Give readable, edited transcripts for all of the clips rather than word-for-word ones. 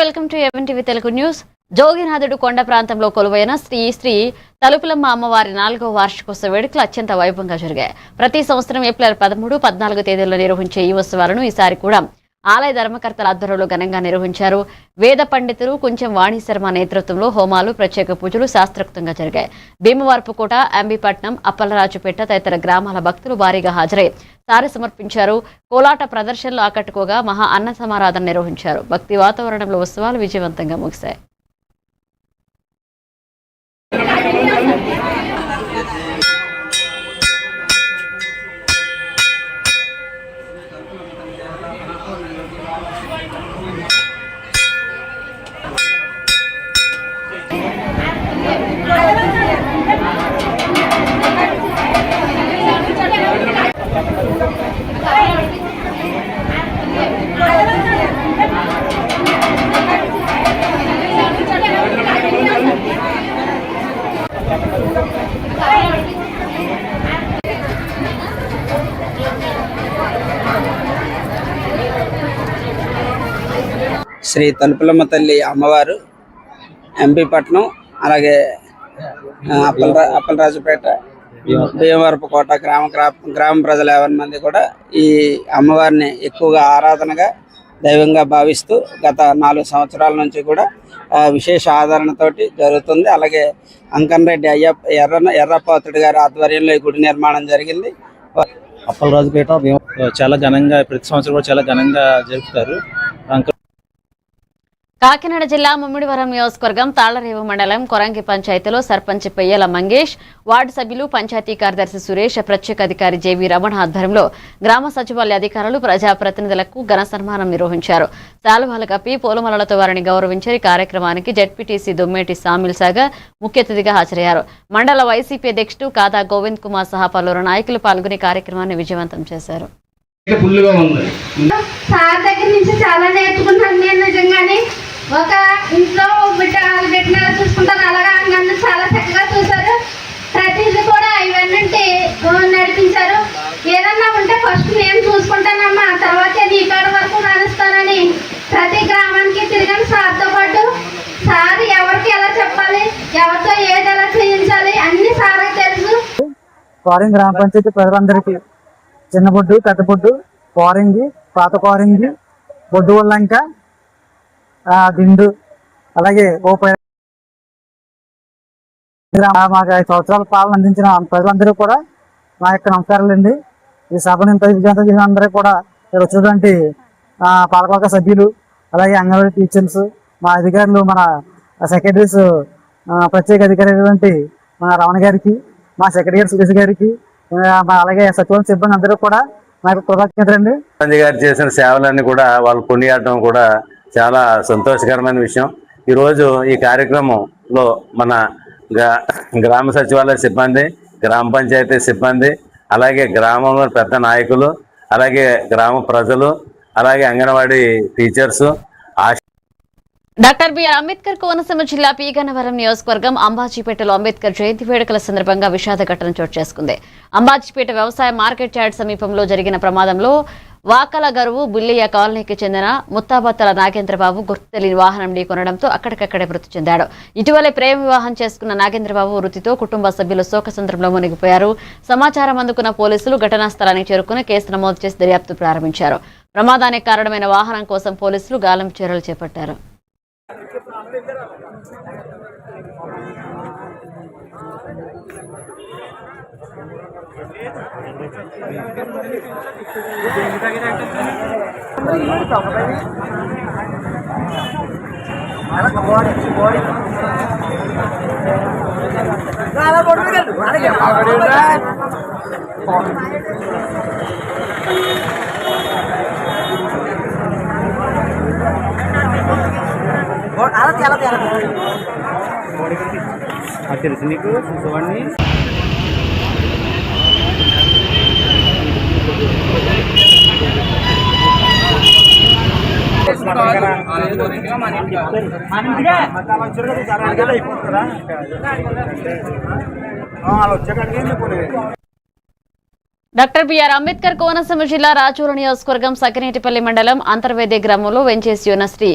Welcome to MNTV Telugu news. జోగినాథుడు కొండ ప్రాంతంలో కొలువైన శ్రీ తలుపులమ్మ అమ్మవారి 4వ వార్షికోత్సవ వేడుకలు అత్యంత వైభవంగా జరిగాయి. ప్రతి సంవత్సరం ఏప్రిల్ 13, 14 తేదీల్లో నిర్వహించే ఈ ఉత్సవాలను ఈసారి కూడా ఆలయ ధర్మకర్తల ఆధ్వర్యంలో ఘనంగా నిర్వహించారు. వేద పండితులు కుంచెం వాణి శర్మ నేతృత్వంలో హోమాలు, ప్రత్యేక పూజలు శాస్త్రోక్తంగా జరిగాయి. భీమవరపుకోట, అంబిపట్నం, అప్పలరాజుపేట తదితర గ్రామాల భక్తులు భారీగా హాజరై సారి సమర్పించారు. కోలాట ప్రదర్శనలు ఆకట్టుకోగా మహా అన్న సమారాధన నిర్వహించారు. భక్తి వాతావరణంలో ఉత్సవాలు విజయవంతంగా ముగిశాయి. శ్రీ తలుపులమ్మ తల్లి అమ్మవారు ఎంపీపట్నం, అలాగే అప్పలరాజుపేట, భీమవరపుకోట గ్రామ ప్రజలు 50 మంది కూడా ఈ అమ్మవారిని ఎక్కువగా ఆరాధనగా దైవంగా భావిస్తూ గత 4 సంవత్సరాల నుంచి కూడా విశేష ఆదరణతోటి జరుగుతుంది. అలాగే అంకన్రెడ్డి ఎర్రపాతుడి గారి ఆధ్వర్యంలో ఈ గుడి నిర్మాణం జరిగింది. అప్పలరాజుపేట చాలా ఘనంగా ప్రతి సంవత్సరం కూడా చాలా ఘనంగా జరుపుతారు. కాకినాడ జిల్లా ముమ్మిడివరం నియోజకవర్గం తాళ్లరేవు మండలం కొరంగి పంచాయతీలో సర్పంచ్ పెయ్యల మంగేష్, వార్డు సభ్యులు, పంచాయతీ కార్యదర్శి సురేష్, ప్రత్యేక అధికారి జేవి రమణ ఆధ్వర్యంలో గ్రామ సచివాలయ అధికారులు, ప్రజాప్రతినిధులకు ఘన సన్మానం నిర్వహించారు. శాలువాలు కప్పి పూలమాలలతో వారిని గౌరవించారు. కార్యక్రమానికి జెడ్పీటీసీ దుమ్మేటి సామిల్ సాగా ముఖ్య అతిథిగా హాజరయ్యారు. మండల వైసీపీ అధ్యక్షుడు కాదా గోవింద్ కుమార్ సహా పలువురు నాయకులు పాల్గొని కార్యక్రమాన్ని విజయవంతం చేశారు. ఒక ఇంట్లో బిడ్డ పెట్టినారు చూసుకుంటారు, అలాగా నన్ను చాలా చక్కగా చూశారు. ప్రతిదీ కూడా ఇవన్నీ నడిపించారు. ఏదన్నా ఉంటే ఫస్ట్ నేను చూసుకుంటానమ్మా, తర్వాత నీ కాడ వరకు నడుస్తానని ప్రతి గ్రామానికి తిరిగాను. సార్తో పాటు సార్ ఎవరికి ఎలా చెప్పాలి, ఎవరితో ఏది ఎలా చేయించాలి అన్ని సార్కి తెలుసు. కోరింగి గ్రామ పంచాయతీ ప్రజలందరికీ చిన్నబొడ్డు, పెద్దబొడ్డు, కోరింగి, పాత కోరింగి, బొడ్డు వల్లంక, దిండు, అలాగే మాకు 5 సంవత్సరాల పాలన అందించిన ప్రజలందరూ కూడా నా యొక్క నమస్కారాలండి. ఈ సభను ఇంత విజయంతో చేసిన అందరూ కూడా ఇక్కడ వచ్చినటువంటి పాలకవర్గ సభ్యులు, అలాగే అంగన్వాడీ టీచర్స్, మా అధికారులు, మన సెక్రటరీస్, ప్రత్యేక అధికారి అయినటువంటి మన రమణ గారికి, మా సెక్రటరీ సురేష్ గారికి, అలాగే సచివాలయ సిబ్బంది అందరూ కూడా నాకు కృతజ్ఞతలండి. గారు చేసిన సేవలన్నీ కూడా వాళ్ళు కొనియాడటం కూడా చాలా సంతోషకరమైన విషయం. ఈరోజు ఈ కార్యక్రమంలో మన గ్రామ సచివాలయ సిబ్బంది, గ్రామ పంచాయతీ సిబ్బంది, అలాగే గ్రామంలో పెద్ద నాయకులు, అలాగే గ్రామ ప్రజలు, అలాగే anganwadi teachers, doctor B R Ambedkar Konaseema జిల్లా పీగన్నవరం నియోజకవర్గం అంబాజీపేటలో అంబేద్కర్ జయంతి వేడుకల సందర్భంగా విషాద ఘటన చోటు చేసుకుంది. అంబాజీపేట వ్యవసాయ మార్కెట్ యార్డ్ సమీపంలో జరిగిన ప్రమాదంలో వాకల గరువు బుల్లియ కాలనీకి చెందిన ముత్తాబత్తల నాగేంద్రబాబు గుర్తు తెలియని వాహనం ఢీకొనడంతో అక్కడికక్కడే మృతి చెందాడు. ఇటీవలే ప్రేమ వివాహం చేసుకున్న నాగేంద్రబాబు మృతితో కుటుంబ సభ్యులు శోకసంద్రంలో మునిగిపోయారు. సమాచారం అందుకున్న పోలీసులు ఘటనా స్థలానికి చేరుకుని కేసు నమోదు చేసి దర్యాప్తు ప్రారంభించారు. ప్రమాదానికి కారణమైన వాహనం కోసం పోలీసులు గాలింపు చర్యలు చేపట్టారు. తెలుసు నీకు చూసేవాడిని. డాక్టర్ బిఆర్ అంబేద్కర్ కోనసీమ జిల్లా రాచూరు నియోజకవర్గం సకినేటిపల్లి మండలం అంతర్వేది గ్రామంలో వెంచేసి ఉన్న శ్రీ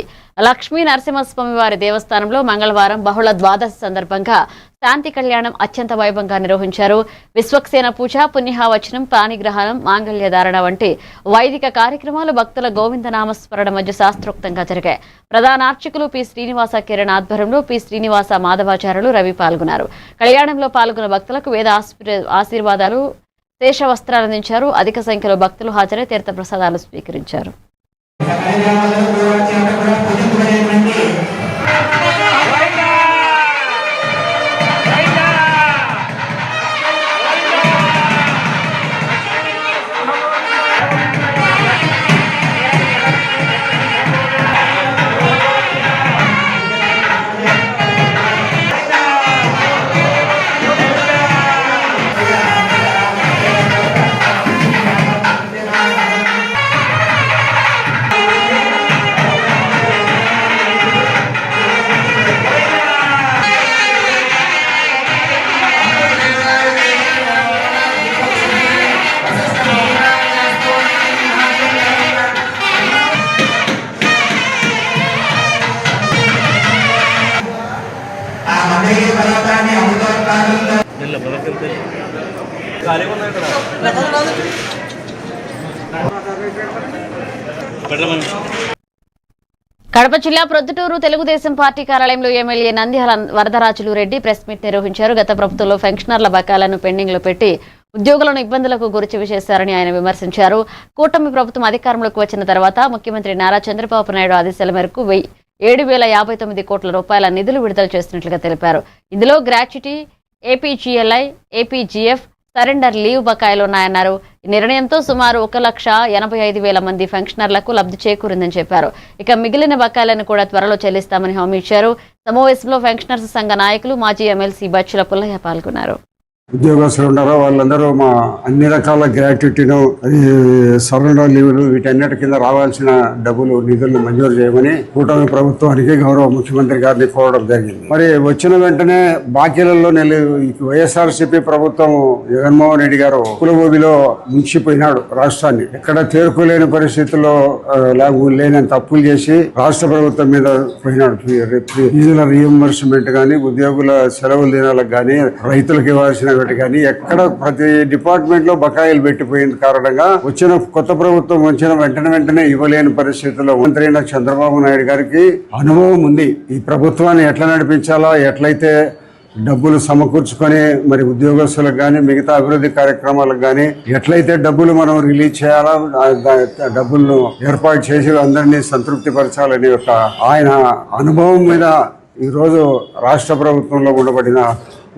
లక్ష్మీ నరసింహస్వామి వారి దేవస్థానంలో మంగళవారం బహుళ ద్వాదశి సందర్భంగా శాంతి కళ్యాణం అత్యంత వైభవంగా నిర్వహించారు. విశ్వక్సేన పూజ, పుణ్యహావచనం, పాణిగ్రహణం, మాంగళ్య ధారణ వంటి వైదిక కార్యక్రమాలు భక్తుల గోవిందనామస్మరణ మధ్య శాస్త్రోక్తంగా జరిగాయి. ప్రధాన అర్చకులు పి శ్రీనివాస కిరణ్ ఆధ్వర్యంలో పి శ్రీనివాస మాధవాచార్యులు రవి పాల్గొన్నారు. కళ్యాణంలో పాల్గొన్న భక్తులకు వేద ఆశీర్వాదాలు, శేష వస్త్రాలు అందించారు. అధిక సంఖ్యలో భక్తులు హాజరై తీర్థ ప్రసాదాలు స్వీకరించారు. కడప జిల్లా ప్రొద్దుటూరు తెలుగుదేశం పార్టీ కార్యాలయంలో MLA Nandyal Varadarajulu Reddy press meet నిర్వహించారు. గత ప్రభుత్వంలో పెన్షనర్ల బకాయిలను పెండింగ్ లో పెట్టి ఉద్యోగులను ఇబ్బందులకు గురి చేశారని ఆయన విమర్శించారు. కూటమి ప్రభుత్వం అధికారంలోకి వచ్చిన తర్వాత ముఖ్యమంత్రి నారా చంద్రబాబు నాయుడు ఆదేశాల మేరకు 7,059 కోట్ల రూపాయల నిధులు విడుదల చేస్తున్నట్లుగా తెలిపారు. ఇందులో gratuity, APGLI, APGF, surrender leave బకాయిలు ఉన్నాయన్నారు. ఈ నిర్ణయంతో సుమారు 1,85,000 మంది పెన్షనర్లకు లబ్ధి చేకూరిందని చెప్పారు. ఇక మిగిలిన బకాయిలను కూడా త్వరలో చెల్లిస్తామని హామీ ఇచ్చారు. సమావేశంలో పెన్షనర్స్ సంఘ నాయకులు, మాజీ ఎమ్మెల్సీ బచ్చుల పుల్లయ్య పాల్గొన్నారు. ఉద్యోగస్తులు ఉన్నారో వాళ్ళందరూ మా అన్ని రకాల గ్రాట్యుటీను, సరెండర్ లీవులు, వీటన్నిటి కింద రావాల్సిన డబ్బులు, నిధులను మంజూరు చేయమని కూటమి ప్రభుత్వానికి గౌరవ ముఖ్యమంత్రి గారిని కోరడం జరిగింది. మరి వచ్చిన వెంటనే బాకీలలో వైఎస్ఆర్సీపీ ప్రభుత్వం జగన్మోహన్ రెడ్డి గారు కులభూమిలో ముంచిపోయినాడు రాష్ట్రాన్ని. ఎక్కడ తేరుకోలేని పరిస్థితుల్లో లేనంత అప్పులు చేసి రాష్ట్ర ప్రభుత్వం మీద పోయినాడు. ఫీజుల రీఎంబర్స్మెంట్ కానీ, ఉద్యోగుల సెలవుల దినాలకు కానీ, రైతులకు ఇవ్వాల్సిన కానీ ఎక్కడ ప్రతి డిపార్ట్మెంట్ లో బకాయిలు పెట్టిపోయిన కారణంగా కొత్త ప్రభుత్వం వచ్చిన వెంటనే ఇవ్వలేని పరిస్థితుల్లో మంత్రి అయిన చంద్రబాబు నాయుడు గారికి అనుభవం ఉంది. ఈ ప్రభుత్వాన్ని ఎట్లా నడిపించాలా, ఎట్లయితే డబ్బులు సమకూర్చుకొని మరి ఉద్యోగస్తులకు కానీ, మిగతా అభివృద్ధి కార్యక్రమాలకు కానీ ఎట్లయితే డబ్బులు మనం రిలీజ్ చేయాలా, డబ్బులను ఏర్పాటు చేసి అందరినీ సంతృప్తి పరచాలని ఒక ఆయన అనుభవం మీద ఈరోజు రాష్ట్ర ప్రభుత్వంలో ఉండబడిన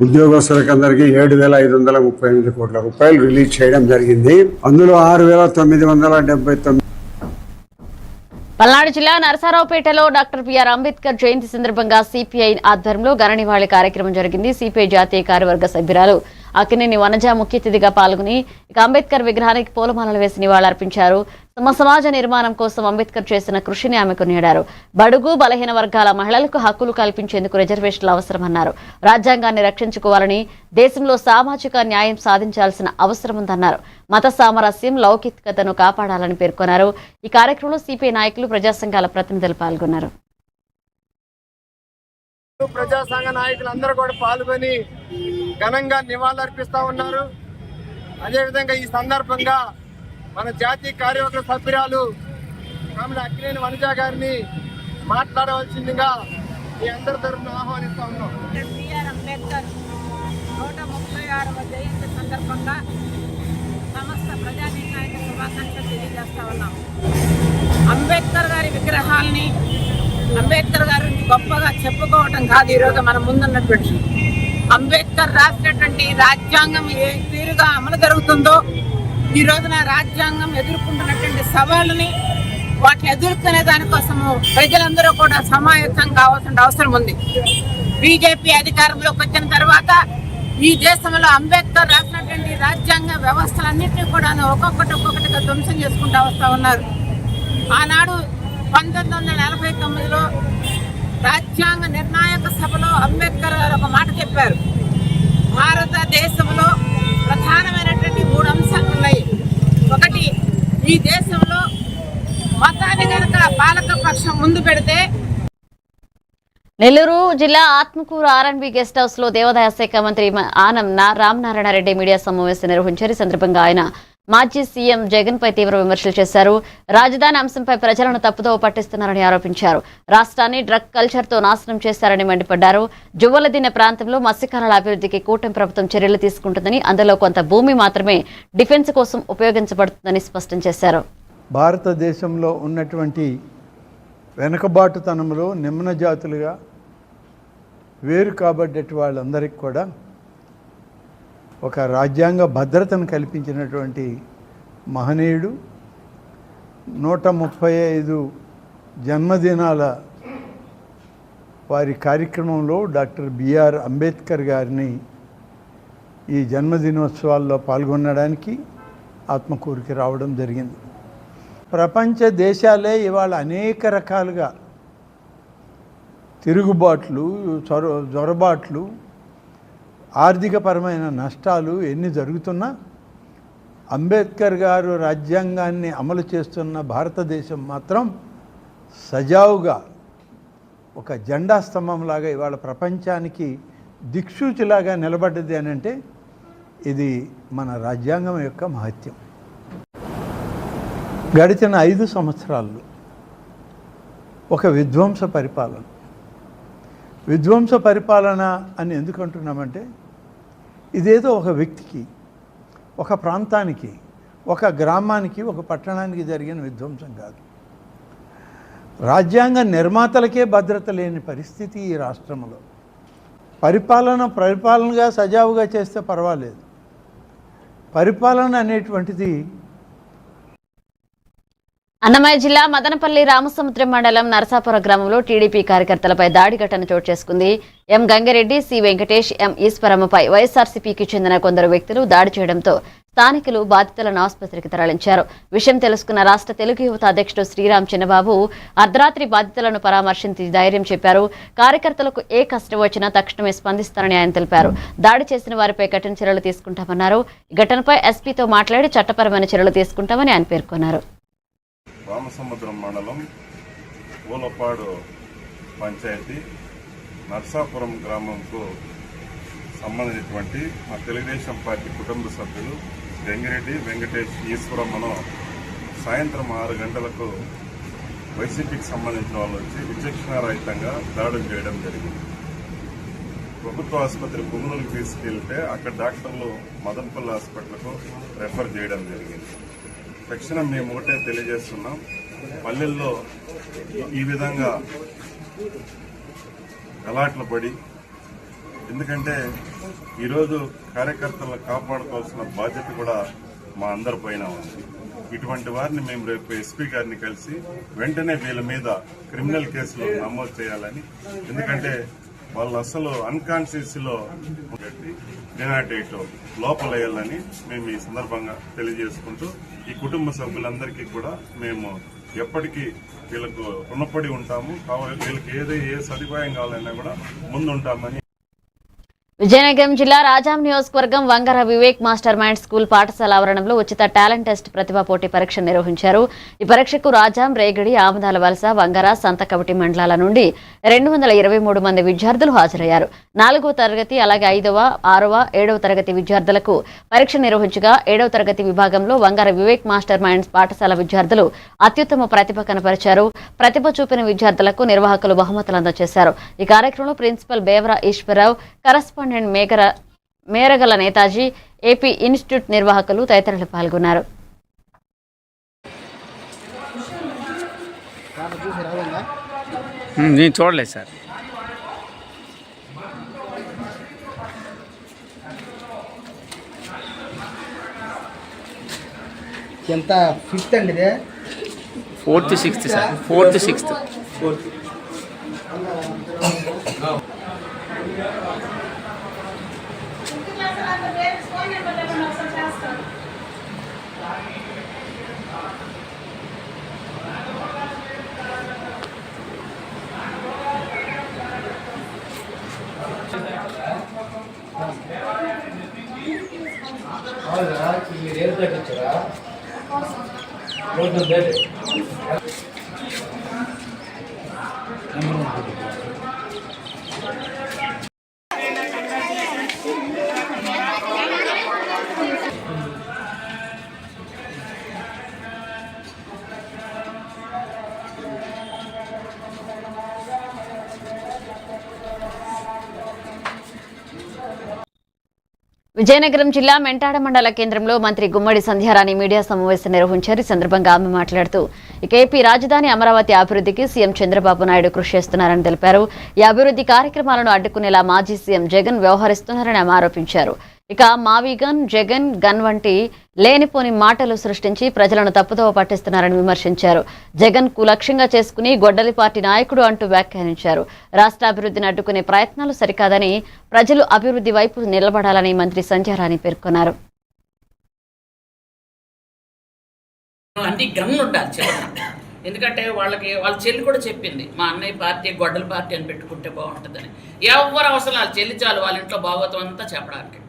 ఉద్యోగస్తులకు అందరికీ 7,538 కోట్ల రూపాయలు రిలీజ్ చేయడం జరిగింది. అందులో 6,979. పల్నాడు జిల్లా నరసరావుపేటలో డాక్టర్ బిఆర్ అంబేద్కర్ జయంతి సందర్భంగా సిపిఐ ఆధ్వర్యంలో ఘననివాళి కార్యక్రమం జరిగింది. సిపిఐ జాతీయ కార్యవర్గ సభ్యురాలు అక్కినేని వనజ ముఖ్య అతిథిగా పాల్గొని అంబేద్కర్ విగ్రహానికి పూలమాలలు వేసి నివాళులర్పించారు. సమాజ నిర్మాణం కోసం అంబేద్కర్ చేసిన కృషిని ఆమె కొనియాడారు. బడుగు బలహీన వర్గాల మహిళలకు హక్కులు కల్పించేందుకు రిజర్వేషన్లు అవసరమన్నారు. రాజ్యాంగాన్ని రక్షించుకోవాలని, దేశంలో సామాజిక న్యాయం సాధించాల్సిన అవసరం ఉందన్నారు. మత సామరస్యం, లౌకికతను కాపాడాలని పేర్కొన్నారు. ఈ కార్యక్రమంలో సిపిఐ నాయకులు, ప్రజా సంఘాల ప్రతినిధులు పాల్గొన్నారు. ప్రజా సంఘ నాయకులందరూ కూడా పాల్గొని ఘనంగా నివాళులర్పిస్తా ఉన్నారు. అదేవిధంగా ఈ సందర్భంగా మన జాతీయ కార్యవర్గ సభ్యురాలు అక్కినేని వనజ గారిని మాట్లాడవలసిందిగా మీ అందరి తరఫున ఆహ్వానిస్తా ఉన్నాం. బిఆర్ అంబేద్కర్ 136వ జయంతి సందర్భంగా సమస్త ప్రజానీకానికి శుభాకాంక్షలు తెలియజేస్తా ఉన్నాం. అంబేద్కర్ గారి విగ్రహాలని, అంబేద్కర్ గారిని గొప్పగా చెప్పుకోవటం కాదు ఈరోజు మన ముందున్నటువంటి. అంబేద్కర్ రాసినటువంటి రాజ్యాంగం ఏ తీరుగా అమలు జరుగుతుందో, ఈ రోజున రాజ్యాంగం ఎదుర్కొంటున్నటువంటి సవాళ్ళని, వాటిని ఎదుర్కొనే దానికోసము ప్రజలందరూ కూడా సమాయత్తం కావాల్సిన అవసరం ఉంది. బీజేపీ అధికారంలోకి వచ్చిన తర్వాత ఈ దేశంలో అంబేద్కర్ రాసినటువంటి రాజ్యాంగ వ్యవస్థలన్నింటినీ కూడా ఒక్కొక్కటిగా ధ్వంసం చేసుకుంటూ వస్తూ ఉన్నారు. ఆనాడు 1949లో రాజ్యాంగ నిర్ణాయక సభలో అంబేద్కర్ గారు ఒక మాట చెప్పారు. భారతదేశంలో ప్రధానమైనటువంటి 3 అంశాలు ఉన్నాయి. పాలకపక్షం ముందు పెడితే. నెల్లూరు జిల్లా ఆత్మకూరు ఆర్ఎన్బి గెస్ట్ హౌస్ లో దేవాదాయ శాఖ మంత్రి ఆనం రామనారాయణ రెడ్డి మీడియా సమావేశం నిర్వహించారు. ఈ సందర్భంగా ఆయన మాజీ సీఎం జగన్ పై తీవ్ర విమర్శలు చేశారు. రాజధాని అంశంపై ప్రజలను తప్పుదోవ పట్టిస్తున్నారని ఆరోపించారు. రాష్ట్రాన్ని డ్రగ్ కల్చర్ తో నాశనం చేశారని మండిపడ్డారు. జువ్వలదిన్నె ప్రాంతంలో మత్స్యకారుల అభివృద్ధికి కూటమి ప్రభుత్వం చర్యలు తీసుకుంటుందని, అందులో కొంత భూమి మాత్రమే డిఫెన్స్ కోసం ఉపయోగించబడుతుందని స్పష్టం చేశారు. భారతదేశంలో ఉన్నటువంటి వెనుకబాటుతనంలో నిమ్న జాతులుగా వేరు కాబడ్డటి వాళ్ళందరికీ కూడా ఒక రాజ్యాంగ భద్రతను కల్పించినటువంటి మహనీయుడు. 135 జన్మదినాల వారి కార్యక్రమంలో డాక్టర్ బిఆర్ అంబేద్కర్ గారిని ఈ జన్మదినోత్సవాల్లో పాల్గొనడానికి ఆత్మకూరుకి రావడం జరిగింది. ప్రపంచ దేశాలే ఇవాళ అనేక రకాలుగా తిరుగుబాట్లు, జొరబాట్లు, ఆర్థికపరమైన నష్టాలు ఎన్ని జరుగుతున్నా అంబేద్కర్ గారు రాజ్యాంగాన్ని అమలు చేస్తున్న భారతదేశం మాత్రం సజావుగా ఒక జెండా స్తంభంలాగా ఇవాళ ప్రపంచానికి దిక్సూచిలాగా నిలబడ్డది అని అంటే ఇది మన రాజ్యాంగం యొక్క మహత్యం. గడిచిన 5 సంవత్సరాల్లో ఒక విధ్వంస పరిపాలన అని ఎందుకు అంటున్నామంటే ఇదేదో ఒక వ్యక్తికి, ఒక ప్రాంతానికి, ఒక గ్రామానికి, ఒక పట్టణానికి జరిగిన విధ్వంసం కాదు. రాజ్యాంగ నిర్మాతలకే భద్రత లేని పరిస్థితి ఈ రాష్ట్రంలో. పరిపాలనగా సజావుగా చేస్తే పర్వాలేదు. పరిపాలన అనేటువంటిది అన్నమయ్య జిల్లా మదనపల్లి రామసముద్రం మండలం నరసాపురం గ్రామంలో టీడీపీ కార్యకర్తలపై దాడి ఘటన చోటు చేసుకుంది. ఎం గంగిరెడ్డి, సి వెంకటేష్, ఎం ఈశ్వరమ్మపై వైఎస్ఆర్సీపీకి చెందిన కొందరు వ్యక్తులు దాడి చేయడంతో స్థానికులు బాధితులను ఆసుపత్రికి తరలించారు. విషయం తెలుసుకున్న రాష్ట్ర తెలుగు యువత అధ్యక్షుడు శ్రీరామ్ చిన్నబాబు అర్ధరాత్రి బాధితులను పరామర్శించి ధైర్యం చెప్పారు. కార్యకర్తలకు ఏ కష్టం వచ్చినా తక్షణమే స్పందిస్తారని ఆయన తెలిపారు. దాడి చేసిన వారిపై కఠిన చర్యలు తీసుకుంటామన్నారు. ఈ ఘటనపై ఎస్పీతో మాట్లాడి చట్టపరమైన చర్యలు తీసుకుంటామని ఆయన పేర్కొన్నారు. రామసముద్రం మండలం పూలపాడు పంచాయతీ నర్సాపురం గ్రామంకు సంబంధించినటువంటి మా తెలుగుదేశం పార్టీ కుటుంబ సభ్యులు గంగిరెడ్డి, వెంకటేష్, ఈశ్వరమ్మను సాయంత్రం 6 గంటలకు వైసీపీకి సంబంధించిన వాళ్ళు వచ్చి విచక్షణారహితంగా దాడులు చేయడం జరిగింది. ప్రభుత్వ ఆసుపత్రి పుంగనూరుకు తీసుకెళ్తే అక్కడ డాక్టర్లు మదనపల్లి హాస్పిటల్కు రెఫర్ చేయడం జరిగింది. తక్షణం మేము ఒకటే తెలియజేస్తున్నాం, పల్లెల్లో ఈ విధంగా గలాట్లు పడి, ఎందుకంటే ఈరోజు కార్యకర్తలను కాపాడుకోవాల్సిన బాధ్యత కూడా మా అందరి పైన ఉంది. ఇటువంటి వారిని మేము రేపు ఎస్పీ గారిని కలిసి వెంటనే వీళ్ళ మీద క్రిమినల్ కేసులు నమోదు చేయాలని, ఎందుకంటే వాళ్ళు అసలు అన్కాన్షియస్లో డినాటేట్ లోపల వేయాలని మేము ఈ సందర్భంగా తెలియజేసుకుంటూ ఈ కుటుంబ సభ్యులందరికీ కూడా మేము ఎప్పటికీ వీళ్ళకు రుణపడి ఉంటాము. వీళ్ళకి ఏ సదుపాయం కావాలన్నా కూడా ముందుంటామని. విజయనగరం జిల్లా రాజాం నియోజకవర్గం Vangara Vivek master mind school పాఠశాల ఆవరణంలో ఉచిత టాలెంట్ టెస్ట్ ప్రతిభా పోటీ పరీక్ష నిర్వహించారు. ఈ పరీక్షకు రాజాం, రేగడి, ఆమదాల వలస, వంగర, సంతకవటి మండలాల నుండి 223 మంది విద్యార్థులు హాజరయ్యారు. 4వ తరగతి అలాగే 5వ, 6వ, 7వ తరగతి విద్యార్థులకు పరీక్ష నిర్వహించగా 7వ తరగతి విభాగంలో వంగర వివేక్ మాస్టర్ మైండ్ పాఠశాల విద్యార్థులు అత్యుత్తమ ప్రతిభ కనపరిచారు. ప్రతిభ చూపిన విద్యార్థులకు నిర్వాహకులు బహుమతులు అందజేశారు. ఈ కార్యక్రమంలో principal Bevara Eswararao, correspondent Meragala Netaji, AP institute నిర్వాహకులు తదితరులు పాల్గొన్నారు. నేను చూడలేదు సార్. ఎంత ఫిఫ్త్ అండి ఇది? 4th, 6th sir. 4th, 6th. మీరు ఏం కట్టించారా? విజయనగరం జిల్లా మెంటాడ మండల కేంద్రంలో మంత్రి గుమ్మడి సంధ్యారాణి మీడియా సమావేశం నిర్వహించారు. ఈ సందర్భంగా ఆమె మాట్లాడుతూ ఇక ఏపీ రాజధాని అమరావతి అభివృద్ధికి సీఎం చంద్రబాబు నాయుడు కృషి చేస్తున్నారని తెలిపారు. ఈ అభివృద్ధి కార్యక్రమాలను అడ్డుకునేలా మాజీ సీఎం జగన్ వ్యవహరిస్తున్నారని ఆమె ఆరోపించారు. ఇక మావి గన్, జగన్ గన్ వంటి లేనిపోని మాటలు సృష్టించి ప్రజలను తప్పుదోవ పట్టిస్తున్నారని విమర్శించారు. జగన్ కు లక్ష్యంగా చేసుకుని గొడ్డలి పార్టీ నాయకుడు అంటూ వ్యాఖ్యానించారు. రాష్ట్ర అభివృద్ధిని అడ్డుకునే ప్రయత్నాలు సరికాదని, ప్రజలు అభివృద్ధి వైపు నిలబడాలని మంత్రి సంధ్యారాణి పేర్కొన్నారు. అన్ని గన్ను ఉండాలి, ఎందుకంటే వాళ్ళ చెల్లి కూడా చెప్పింది, మా అన్నయ్య పార్టీ గొడ్డల పార్టీ అని పెట్టుకుంటే బాగుంటుందని. ఎవరు అవసరం వాళ్ళ చెల్లి చాలు వాళ్ళ ఇంట్లో భాగవతం అంతా చెప్పడానికి.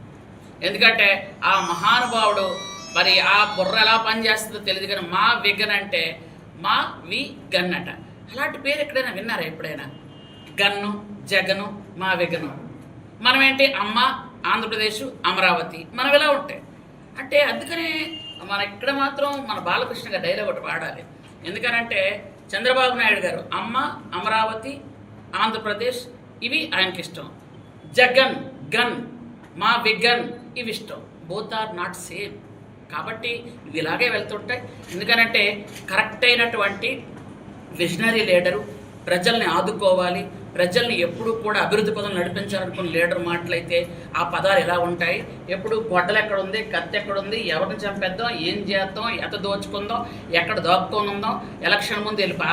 ఎందుకంటే ఆ మహానుభావుడు మరి ఆ బుర్ర ఎలా పనిచేస్తుందో తెలియదు, కానీ మా విగన్ అంటే మా వి గన్ అట. అలాంటి పేరు ఎక్కడైనా విన్నారా ఎప్పుడైనా? గన్ను, జగను, మా విగను. మనం ఏంటి అమ్మ, ఆంధ్రప్రదేశ్, అమరావతి, మనం ఇలా ఉంటాయి అంటే. అందుకనే మన ఇక్కడ మాత్రం మన బాలకృష్ణ గారు డైలాగ్ ఒకటి వాడాలి. ఎందుకనంటే చంద్రబాబు నాయుడు గారు అమ్మ, అమరావతి, ఆంధ్రప్రదేశ్ ఇవి ఆయనకి ఇష్టం. జగన్ గన్, మా విగన్ ఇవి ఇష్టం. Both are not same. కాబట్టి ఇవి ఇలాగే వెళ్తుంటాయి. ఎందుకనంటే కరెక్ట్ అయినటువంటి విజనరీ లీడరు, ప్రజల్ని ఆదుకోవాలి, ప్రజల్ని ఎప్పుడు కూడా అభివృద్ధి పదం నడిపించాలనుకున్న లీడర్ మాటలైతే ఆ పదాలు ఎలా ఉంటాయి? ఎప్పుడు గొడ్డలు ఎక్కడ ఉంది, కత్తి ఎక్కడ ఉంది, ఎవరిని చంపేద్దాం, ఏం చేద్దాం, ఎంత దోచుకుందాం, ఎక్కడ దాక్కొని ఉందాం, ఎలక్షన్ ముందు వెళ్ళి.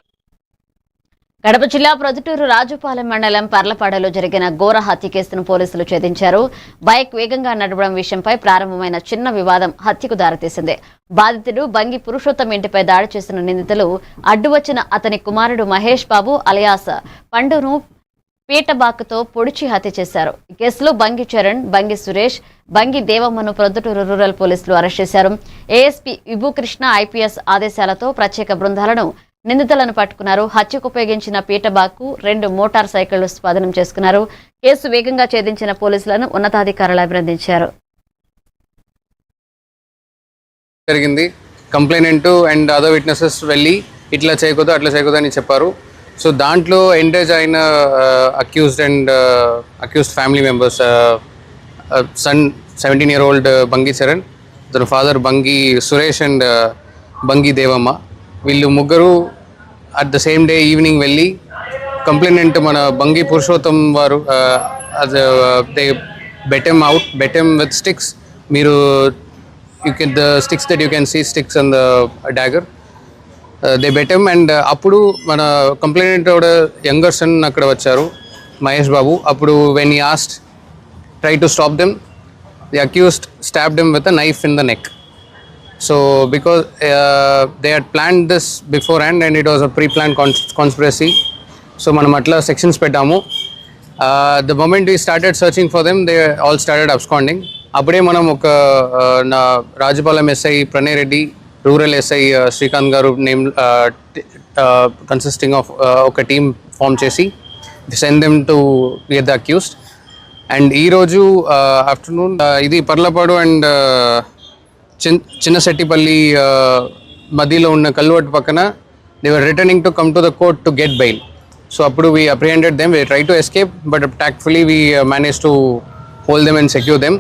కడప జిల్లా ప్రొద్దుటూరు రాజుపాలెం మండలం పర్లపాడలో జరిగిన ఘోర హత్య కేసును పోలీసులు ఛేదించారు. బైక్ వేగంగా నడపడం విషయంపై ప్రారంభమైన చిన్న వివాదం హత్యకు దారితీసింది. బాధితుడు బంగి పురుషోత్తం ఇంటిపై దాడి చేసిన నిందితులు అడ్డు వచ్చిన అతని కుమారుడు మహేష్ బాబు అలియాస్ పండును పీటబాకుతో పొడిచి హత్య చేశారు. ఈ కేసులో బంగి చరణ్, బంగి సురేష్, బంగి దేవమ్మను ప్రొద్దుటూరు రూరల్ పోలీసులు అరెస్ట్ చేశారు. ఏఎస్పీ విభూకృష్ణ ఐపీఎస్ ఆదేశాలతో ప్రత్యేక బృందాలను నిందితులను పట్టుకున్నారు. హత్యకు ఉపయోగించిన పీటబాకు 2 మోటార్ సైకిళ్లు స్వాధీనం చేసుకున్నారు. కేసు వేగంగా ఛేదించిన పోలీసులను ఉన్నతాధికారులు అభినందించారు. జరిగింది. కంప్లైనెంట్ అండ్ అదర్ విట్నెసెస్ వెళ్ళి ఇట్లా చేయకూడదు, అట్లా చేయకూడదు అని చెప్పారు. సో దాంట్లో ఎంగేజ్ అయిన accused family members, son 17-year-old Bangi Charan, అతని ఫాదర్ బంగి సురేష్ అండ్ బంగి దేవమ్మ, వీళ్ళు ముగ్గురు at the same day evening వెళ్ళి కంప్లైనెంట్ మన బంగి పురుషోత్తం వారు they beat them with sticks. మీరు the sticks that you can see sticks and the dagger, they beat them. And అప్పుడు మన complainant younger sun అక్కడ వచ్చారు, మహేష్ బాబు. అప్పుడు when he asked try to stop them, the accused stabbed them with a knife in the neck. So because they had planned this beforehand and it was a pre-planned conspiracy, so manam atla sections pettamu. The moment we started searching for them, they all started absconding. Appude manam oka na Rajapalam SI Pranay Reddy, rural SI Srikanth garu name consisting of oka team form chesi send them to get the accused. And ee roju afternoon idi Parlapadu and Chinnasettipalli మధ్యలో ఉన్న culvert పక్కన they were returning to come to the court to get bail. So అప్పుడు we apprehended them, we try to escape but tactfully we manage to hold them and secure them.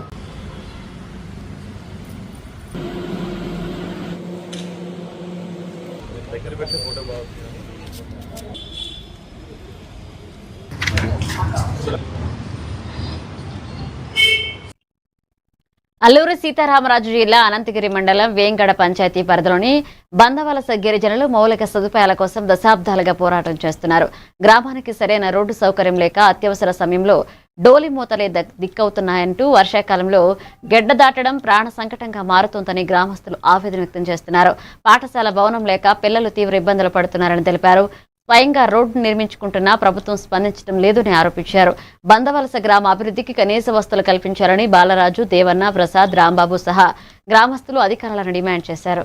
Alluri Sitaramaraju జిల్లా అనంతగిరి మండలం వేంగడ పంచాయతీ పరిధిలోని బందవలస గిరిజనులు మౌలిక సదుపాయాల కోసం దశాబ్దాలుగా పోరాటం చేస్తున్నారు. గ్రామానికి సరైన రోడ్డు సౌకర్యం లేక అత్యవసర సమయంలో డోలి మూతలే దిక్కవుతున్నాయంటూ వర్షాకాలంలో గెడ్డ దాటడం ప్రాణ సంకటంగా మారుతోందని గ్రామస్తులు ఆవేదన వ్యక్తం చేస్తున్నారు. పాఠశాల భవనం లేక పిల్లలు తీవ్ర ఇబ్బందులు పడుతున్నారని తెలిపారు. స్వయంగా రోడ్డు నిర్మించుకుంటున్నా ప్రభుత్వం స్పందించడం లేదని ఆరోపించారు. బందవలస గ్రామ అభివృద్ధికి కనీస వసతులు కల్పించాలని బాలరాజు, దేవన్న, ప్రసాద్, రాంబాబు సహా గ్రామస్తులు అధికారులను డిమాండ్ చేశారు.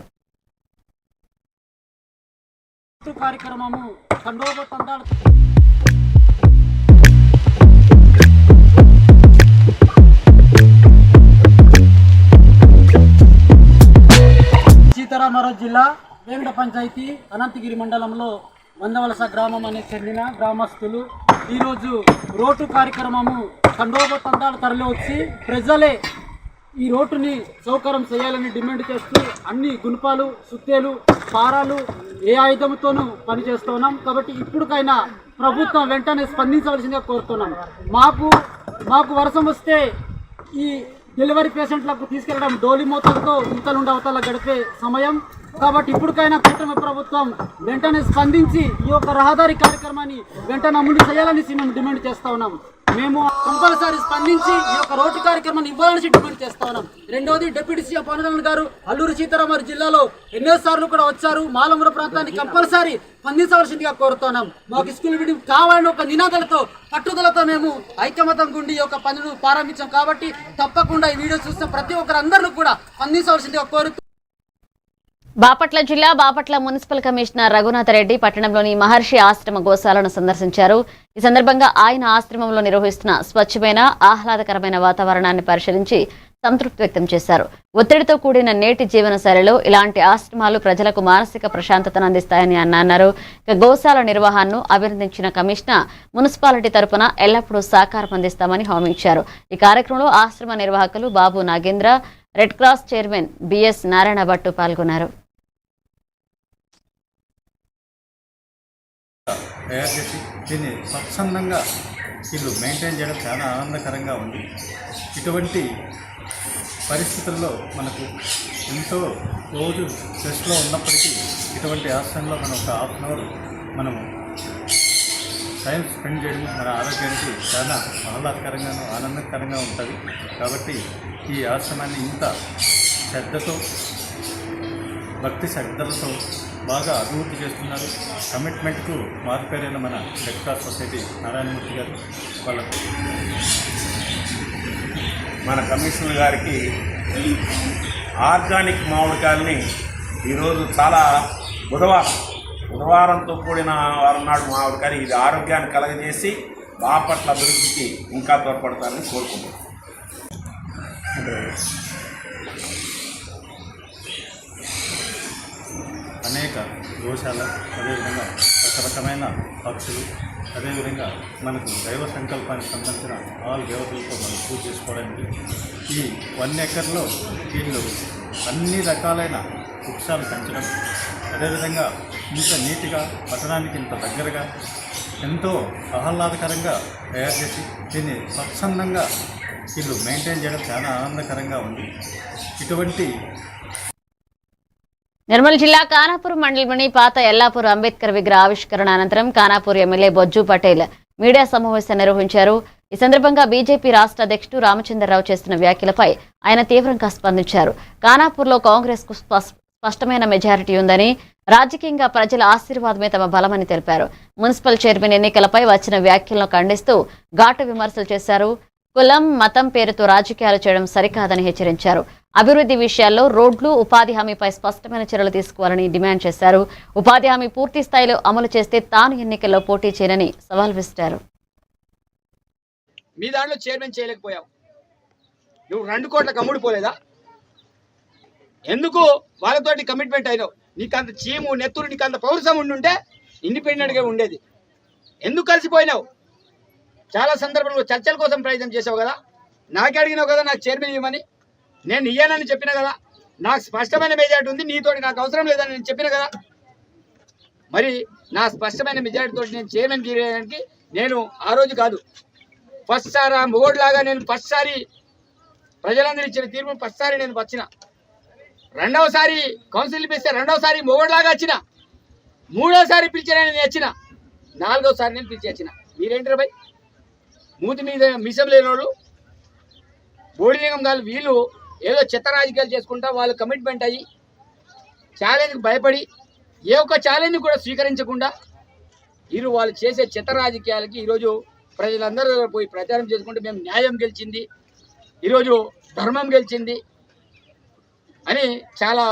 జిల్లా వేంగడ పంచాయతీ అనంతగిరి మండలంలో వందవలస గ్రామం అనేది చెందిన గ్రామస్తులు ఈరోజు రోడ్డు కార్యక్రమము తండోపతండాలు తరలి వచ్చి ప్రజలే ఈ రోడ్డుని సౌకర్యం చేయాలని డిమాండ్ చేస్తూ అన్ని గుణపాలు సుత్తేలు పారాలు ఏ ఆయుధంతోనూ పనిచేస్తున్నాం. కాబట్టి ఇప్పటికైనా ప్రభుత్వం వెంటనే స్పందించవలసిందిగా కోరుతున్నాం. మాకు వర్షం వస్తే ఈ డెలివరీ పేషెంట్లకు తీసుకెళ్లడం డోలి మోతలతో ఇంత నుండి అవతల గడిపే సమయం. కాబట్టి ఇప్పటికైనా కూటమి ప్రభుత్వం వెంటనే స్పందించి ఈ యొక్క రహదారి కార్యక్రమాన్ని వెంటనే అమలు చేయాలని మేము డిమాండ్ చేస్తా ఉన్నాం. మేము కంపల్సరీ స్పందించి ఈ యొక్క రోడ్డు కార్యక్రమాన్ని ఇవ్వాలని డిమాండ్ చేస్తా ఉన్నాం. రెండవది డిప్యూటీ సీఎం పవన్ కళ్యాణ్ గారు అల్లూరు సీతారామరాజు జిల్లాలో ఎన్నోసార్లు కూడా వచ్చారు. మాలమూరు ప్రాంతానికి కంపల్సరీ స్పందించవలసిందిగా కోరుతున్నాం. మాకు స్కూల్ బిల్డింగ్ కావాలని ఒక నినాదాలతో పట్టుదలతో మేము ఐకమత్యం గుండి ఈ యొక్క పనులు ప్రారంభించాం. కాబట్టి తప్పకుండా ఈ వీడియో చూస్తే ప్రతి ఒక్కరందరూ కూడా స్పందించవలసిందిగా కోరుతూ బాపట్ల జిల్లా బాపట్ల మున్సిపల్ కమిషనర్ రఘునాథ రెడ్డి పట్టణంలోని మహర్షి ఆశ్రమ గోశాలను సందర్శించారు. ఈ సందర్భంగా ఆయన ఆశ్రమంలో నిర్వహిస్తున్న స్వచ్ఛమైన ఆహ్లాదకరమైన వాతావరణాన్ని పరిశీలించి సంతృప్తి వ్యక్తం చేశారు. ఒత్తిడితో కూడిన నేటి జీవన శైలిలో ఇలాంటి ఆశ్రమాలు ప్రజలకు మానసిక ప్రశాంతతను అందిస్తాయని అన్నారు. గోశాల నిర్వహణను అభినందించిన కమిషనర్ మున్సిపాలిటీ తరపున ఎల్లప్పుడూ సహకారం అందిస్తామని హామీ ఇచ్చారు. ఈ కార్యక్రమంలో ఆశ్రమ నిర్వాహకులు Babu Nagendra, red cross chairman BS Narayana Bhattu పాల్గొన్నారు. తయారు చేసి దీన్ని స్వచ్ఛందంగా వీళ్ళు మెయింటైన్ చేయడం చాలా ఆనందకరంగా ఉంది. ఇటువంటి పరిస్థితుల్లో మనకు ఎంతో రోజు స్ట్రెస్లో ఉన్నప్పటికీ ఇటువంటి ఆశ్రమంలో మనం ఒక హాఫ్ అన్ అవర్ మనము టైం స్పెండ్ చేయడం మన ఆరోగ్యానికి చాలా ఆహ్లాదకరంగాను ఆనందకరంగా ఉంటుంది. కాబట్టి ఈ ఆశ్రమాన్ని ఇంత శ్రద్ధతో భక్తి శ్రద్ధలతో బాగా అభివృద్ధి చేస్తున్నారు. కమిట్మెంట్కు మార్పేరైన మన రెడ్ క్రాస్ సొసైటీ నారాయణమూర్తి గారు వాళ్ళకు మన కమిషనర్ గారికి ఆర్గానిక్ మామిడికాయలని ఈరోజు చాలా బుధవారంతో కూడిన వారం నాడు మామిడికాయలు ఇది ఆరోగ్యాన్ని కలగజేసి బాపట్ల అభివృద్ధికి ఇంకా తోడ్పడతారని కోరుకుంటున్నాను. అనేక గోశాల, అదేవిధంగా రకరకమైన పక్షులు, అదేవిధంగా మనకు దైవ సంకల్పానికి సంబంధించిన ఆల్ దేవతలతో మనం పూజ చేసుకోవడానికి ఈ 1 ఎకర్లో వీళ్ళు అన్ని రకాలైన వృక్షాలు పెంచడం, అదేవిధంగా ఇంత నీట్గా పట్టణానికి ఇంత దగ్గరగా ఎంతో ఆహ్లాదకరంగా తయారు చేసి దీన్ని స్వచ్ఛందంగా వీళ్ళు మెయింటైన్ చేయడం చాలా ఆనందకరంగా ఉంది. ఇటువంటి నిర్మల్ జిల్లా ఖానాపూర్ మండలంలోని పాత ఎల్లాపూర్ అంబేద్కర్ విగ్రహ ఆవిష్కరణ అనంతరం ఖానాపూర్ ఎమ్మెల్యే బొజ్జు పటేల్ మీడియా సమావేశం నిర్వహించారు. ఈ సందర్భంగా బీజేపీ రాష్ట్ర అధ్యక్షుడు రామచంద్రరావు చేస్తున్న వ్యాఖ్యలపై ఆయన తీవ్రంగా స్పందించారు. ఖానాపూర్లో కాంగ్రెస్ కు స్పష్టమైన మెజారిటీ ఉందని, రాజకీయంగా ప్రజల ఆశీర్వాదమే తమ బలమని తెలిపారు. మున్సిపల్ చైర్మన్ ఎన్నికలపై వచ్చిన వ్యాఖ్యలను ఖండిస్తూ ఘాటు విమర్శలు చేశారు. కులం, మతం పేరుతో రాజకీయాలు చేయడం సరికాదని హెచ్చరించారు. అభివృద్ధి విషయాల్లో రోడ్లు, ఉపాధి హామీపై స్పష్టమైన చర్యలు తీసుకోవాలని డిమాండ్ చేశారు. ఉపాధి హామీ పూర్తి స్థాయిలో అమలు చేస్తే తాను ఎన్నికల్లో పోటీ చేయనని సవాల్ విసిరారు. మీ దాంట్లో చైర్మన్ చేయలేకపోయావు, నువ్వు 2 కోట్లకు అమ్ముడిపోలేదా? ఎందుకు వాళ్ళతోటి కమిట్మెంట్ అయినావు? నీకు అంత చీము నెత్తురు, నీకు అంత పౌరుషం ఉండుంటే ఇండిపెండెంట్గా ఉండేది. ఎందుకు కలిసిపోయినావు? చాలా సందర్భంలో చర్చల కోసం ప్రయత్నం చేసావు కదా, నాకే అడిగినావు కదా నాకు చైర్మన్ ఇవ్వమని. నేను ఇయ్యానని చెప్పిన కదా, నాకు స్పష్టమైన మెజారిటీ ఉంది, నీతోటి నాకు అవసరం లేదని నేను చెప్పిన కదా. మరి నా స్పష్టమైన మెజారిటీతో నేను చైర్మన్ గీయడానికి నేను ఆ రోజు కాదు, ఫస్ట్ సారి ఆ మొగోడ్లాగా నేను ఫస్ట్ సారి ప్రజలందరూ ఇచ్చిన తీర్పు ఫస్ట్ సారి నేను వచ్చిన, 2వసారి కౌన్సిల్ పిలిస్తే 2వసారి మొగోడ్లాగా వచ్చిన, 3వసారి పిలిచిన నేను వచ్చిన, 4వసారి నేను పిలిచి వచ్చిన. మీరేంటారు భయ్? మూతి మీద మిసం లేని వాళ్ళు, బోడిలింగం గారు వీళ్ళు ఏదో చెత్త రాజకీయాలు చేసుకుంటా వాళ్ళు కమిట్మెంట్ అయ్యి ఛాలెంజ్కి భయపడి ఏ ఒక్క ఛాలెంజ్ కూడా స్వీకరించకుండా వీరు వాళ్ళు చేసే చెత్త రాజకీయాలకి ఈరోజు ప్రజలందరూ పోయి ప్రచారం చేసుకుంటే మేము న్యాయం గెలిచింది, ఈరోజు ధర్మం గెలిచింది అని చాలా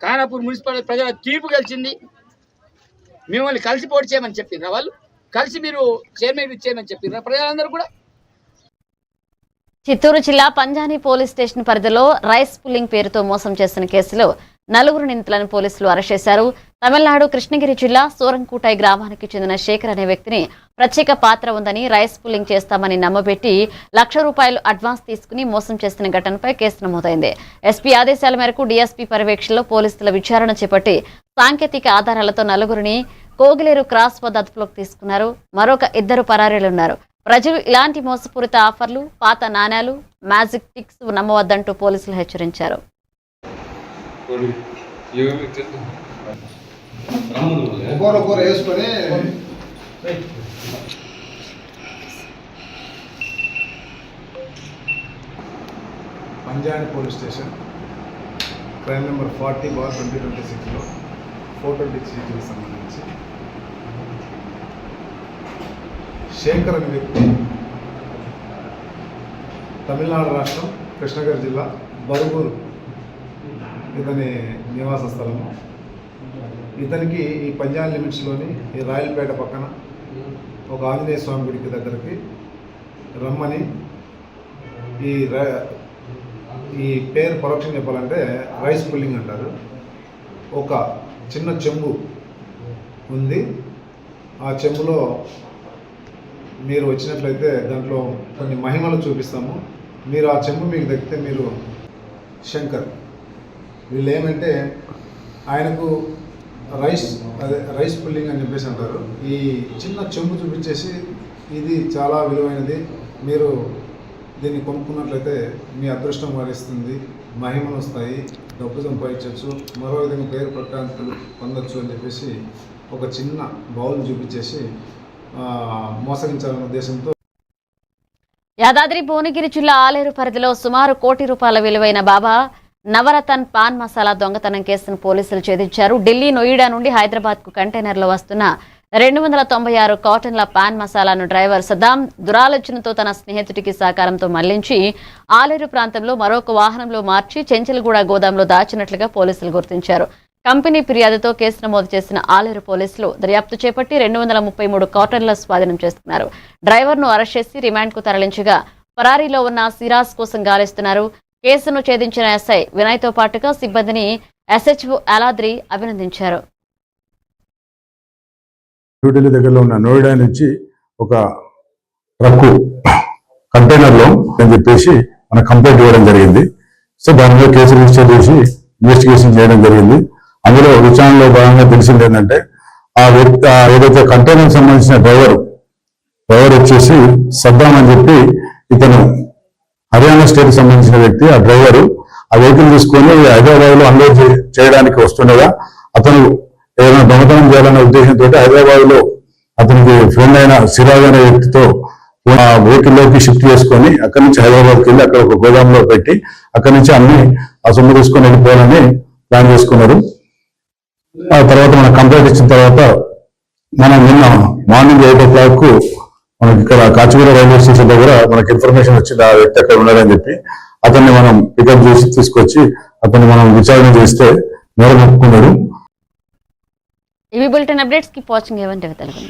ఖానాపూర్ మున్సిపాలిటీ ప్రజల తీర్పు గెలిచింది. మిమ్మల్ని కలిసి పోటీ చేయమని చెప్పినారా? వాళ్ళు కలిసి మీరు చైర్మన్ ఇచ్చేయమని చెప్పినారా ప్రజలందరూ కూడా? చిత్తూరు జిల్లా పంజాని పోలీస్ స్టేషన్ పరిధిలో రైస్ పుల్లింగ్ పేరుతో మోసం చేసిన కేసులో నలుగురు నిందితులను పోలీసులు అరెస్ట్ చేశారు. తమిళనాడు కృష్ణగిరి జిల్లా సూరంకూటాయి గ్రామానికి చెందిన శేఖర్ అనే వ్యక్తిని ప్రత్యేక పాత్ర ఉందని రైస్ పుల్లింగ్ చేస్తామని నమ్మబెట్టి ₹1,00,000 అడ్వాన్స్ తీసుకుని మోసం చేసిన ఘటనపై కేసు నమోదైంది. ఎస్పీ ఆదేశాల మేరకు డీఎస్పీ పర్యవేక్షణలో పోలీసుల విచారణ చేపట్టి సాంకేతిక ఆధారాలతో నలుగురిని కోగిలేరు క్రాస్ వద్ద అదుపులోకి తీసుకున్నారు. మరొక 2 పరారీలున్నారు. ప్రజలు ఇలాంటి మోసపూరిత ఆఫర్లు, పాత నాణ్యాలు, మ్యాజిక్ టిక్స్ నమ్మవద్దంటూ పోలీసులు హెచ్చరించారు. పంజాని పోలీస్ స్టేషన్ క్రైమ్ నెంబర్ 40/2026లో 426కి సంబంధించి శేఖర్ అనే వ్యక్తి తమిళనాడు రాష్ట్రం కృష్ణగిరి జిల్లా బరుగురు ఇతని నివాస స్థలము. ఇతనికి ఈ పంజాబ్ లిమిట్స్లోని ఈ రాయలపేట పక్కన ఒక ఆంజనేయ స్వామి గుడికి దగ్గరికి రమ్మని ఈ పేరు పరోక్షం చెప్పాలంటే రైస్ పుల్లింగ్ అంటారు. ఒక చిన్న చెంబు ఉంది. ఆ చెంబులో మీరు వచ్చినట్లయితే దాంట్లో కొన్ని మహిమలు చూపిస్తాము. మీరు ఆ చెంబు మీకు దక్కితే మీరు శంకర్. వీళ్ళు ఏమంటే ఆయనకు రైస్ పుల్లింగ్ అని చెప్పేసి అంటారు. ఈ చిన్న చెంబు చూపించేసి ఇది చాలా విలువైనది, మీరు దీన్ని కొనుక్కున్నట్లయితే మీ అదృష్టం వరిస్తుంది, మహిమలు వస్తాయి, డబ్బు సంపాదించవచ్చు, మరో విధంగా పేరు ప్రఖ్యాతులు పొందొచ్చు అని చెప్పేసి ఒక చిన్న బౌల్ చూపించేసి మోసగించాలనే ఉద్దేశంతో యాదాద్రి భువనగిరి జిల్లా ఆలేరు పరిధిలో సుమారు ₹1 కోటి విలువైన బాబా నవరతన్ పాన్ మసాలా దొంగతనం కేసును పోలీసులు ఛేదించారు. ఢిల్లీ, నోయిడా నుండి హైదరాబాద్కు కంటైనర్లో వస్తున్న 296 కాటన్ల పాన్ మసాలాను డ్రైవర్ సదాం దురాలోచనతో తన స్నేహితుడికి సహకారంతో మళ్లించి ఆలేరు ప్రాంతంలో మరొక వాహనంలో మార్చి చెంచల్గూడ గోదాంలో దాచినట్లుగా పోలీసులు గుర్తించారు. కంపెనీ ఫిర్యాదుతో కేసు నమోదు చేసిన ఆలేరు పోలీసులు దర్యాప్తు చేపట్టి 233 కాటన్ల స్వాధీనం చేసుకున్నారు. డ్రైవర్ను అరెస్ట్ చేసి రిమాండ్కు తరలించగా పరారీలో ఉన్న సిరాజ్ కోసం గాలిస్తున్నారు. కేసును ఛేదించిన ఎస్ఐ వినయ్తో పాటుగా సిబ్బందిని ఎస్హెచ్ఓ అలాద్రి అభినందించారు. న్యూఢిల్లీ దగ్గరలో ఉన్న నోయిడా నుంచి ఒక ట్రక్కు కంటైనర్లో అని చెప్పేసి మన కంప్లైంట్ ఇవ్వడం జరిగింది. సో దాని మీద కేసు రిజిస్టర్ చేసి ఇన్వెస్టిగేషన్ చేయడం జరిగింది. అందులో విచారణలో భాగంగా తెలిసింది ఏంటంటే ఆ వ్యక్తి ఏదైతే కంటైనర్ సంబంధించిన డ్రైవర్ వచ్చేసి సద్దాం అని చెప్పి ఇతను హర్యానా స్టేట్ సంబంధించిన వ్యక్తి. ఆ డ్రైవరు ఆ వెహికల్ తీసుకొని హైదరాబాద్ లో అన్లోడ్ చేయడానికి వస్తుండగా అతను ఏదైనా దొంగతనం చేయాలనే ఉద్దేశంతో హైదరాబాద్ లో అతనికి ఫ్రెండ్ అయిన సిరాజ్ అనే వ్యక్తితో ఆ వెహికల్లోకి షిఫ్ట్ చేసుకొని అక్కడి నుంచి హైదరాబాద్కి వెళ్ళి అక్కడ ఒక గోదాంలో పెట్టి అక్కడి నుంచి అన్ని ఆ సొమ్ము తీసుకొని వెళ్ళిపోవాలని ప్లాన్ చేసుకున్నారు. ఆ తర్వాత మన కంప్లైంట్ ఇచ్చిన తర్వాత మనం నిన్న మార్నింగ్ 8 o'clock మనకి ఇక్కడ కాచిగూడ రైల్వే స్టేషన్ దగ్గర మనకి ఇన్ఫర్మేషన్ వచ్చింది ఆ వ్యక్తి అక్కడ ఉన్నాడని చెప్పి. అతన్ని మనం పికప్ చేసి తీసుకొచ్చి అతన్ని మనం విచారణ చేస్తే నేరం ఒప్పుకున్నాడు. ఇవి bulletin updates. Keep watching A1 TV Telugu.